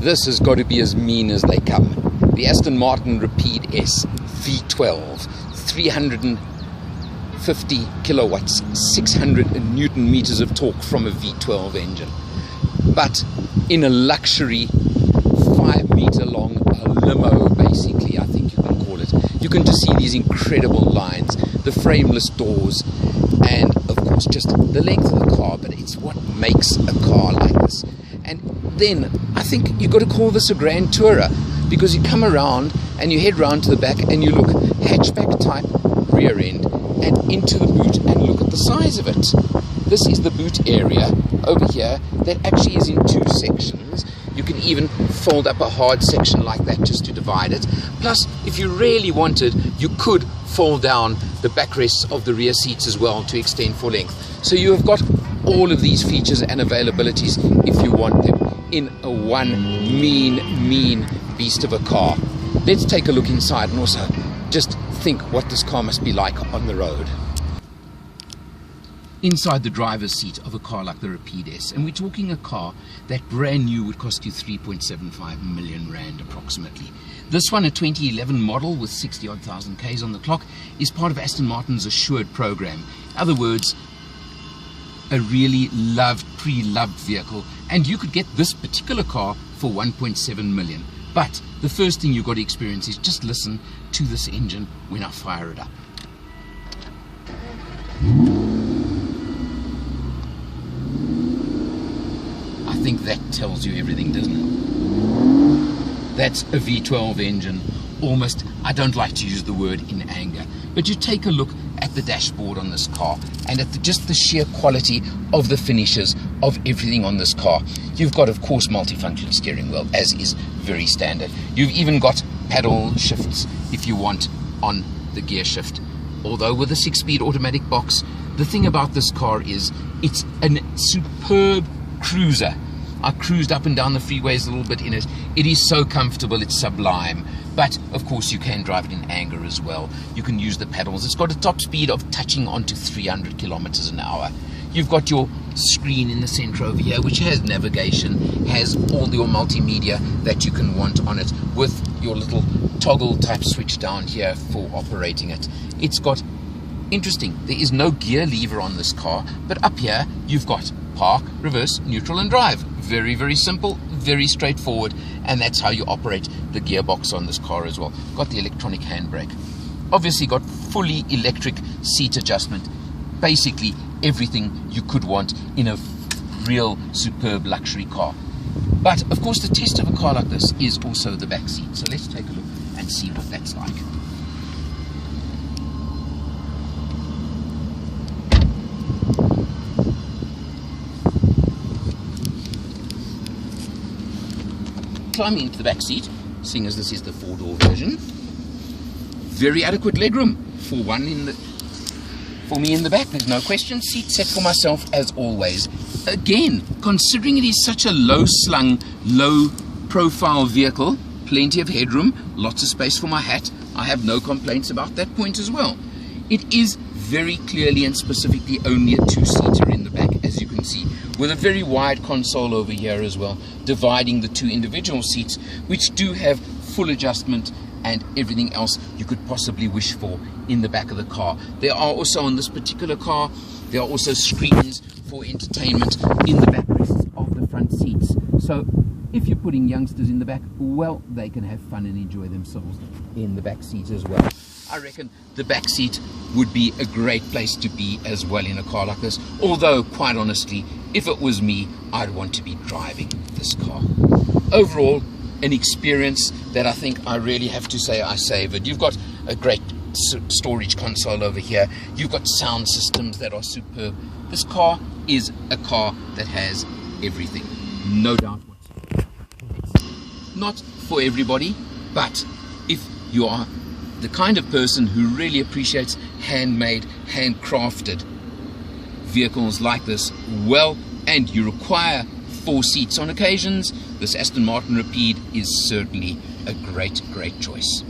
This has got to be as mean as they come. The Aston Martin Rapide S V12, 350 kilowatts, 600 Newton meters of torque from a V12 engine. But in a luxury 5-meter long limo, basically, I think you can call it. You can just see these incredible lines, the frameless doors, and of course just the length of the car, but it's what makes a car like this. And then I think you've got to call this a grand tourer, because you come around and you head round to the back and you look hatchback type rear end and into the boot and look at the size of it. This is the boot area over here that actually is in 2 sections. You can even fold up a hard section like that just to divide it. Plus, if you really wanted, you could fold down the backrests of the rear seats as well to extend full length. So you have got all of these features and availabilities if you want them in a one mean beast of a car. Let's take a look inside and also just think what this car must be like on the road. Inside the driver's seat of a car like the Rapide S, and we're talking a car that brand new would cost you 3.75 million rand approximately. This one, a 2011 model with 60-odd thousand Ks on the clock, is part of Aston Martin's Assured program. In other words, a really loved, pre-loved vehicle, and you could get this particular car for 1.7 million. But the first thing you've got to experience is just listen to this engine when I fire it up. I think that tells you everything, doesn't it? That's a V12 engine, almost, I don't like to use the word in anger, but you take a look at the dashboard on this car and at just the sheer quality of the finishes of everything on this car. You've got, of course, multifunction steering wheel, as is very standard. You've even got paddle shifts if you want on the gear shift. Although with a 6-speed automatic box, the thing about this car is it's a superb cruiser. I cruised up and down the freeways a little bit in it. It is so comfortable, it's sublime. But of course you can drive it in anger as well. You can use the pedals. It's got a top speed of touching onto 300 kilometers an hour. You've got your screen in the center over here, which has navigation, has all your multimedia that you can want on it, with your little toggle type switch down here for operating it. It's got, interesting, there is no gear lever on this car, but up here you've got park, reverse, neutral and drive. Very, very simple, very straightforward, and that's how you operate the gearbox on this car as well. Got the electronic handbrake. Obviously got fully electric seat adjustment. Basically everything you could want in a real superb luxury car. But of course the test of a car like this is also the back seat. So let's take a look and see what that's like. Climbing into the back seat, seeing as this is the 4-door version, very adequate legroom for me in the back. There's no question. Seat set for myself as always. Again, considering it is such a low-slung, low-profile vehicle, plenty of headroom, lots of space for my hat. I have no complaints about that point as well. It is very clearly and specifically only a 2-seater in the back, as you can see, with a very wide console over here as well, dividing the 2 individual seats, which do have full adjustment and everything else you could possibly wish for in the back of the car. There are also, on this particular car, there are also screens for entertainment in the backrests of the front seats. So if you're putting youngsters in the back, well, they can have fun and enjoy themselves in the back seat as well. I reckon the back seat would be a great place to be as well in a car like this. Although, quite honestly, if it was me, I'd want to be driving this car. Overall, an experience that I think I really have to say I savored. You've got a great storage console over here. You've got sound systems that are superb. This car is a car that has everything, no doubt whatsoever. It's not for everybody, but if you are the kind of person who really appreciates handmade, handcrafted vehicles like this, well, and you require 4 seats on occasions, this Aston Martin Rapide is certainly a great choice.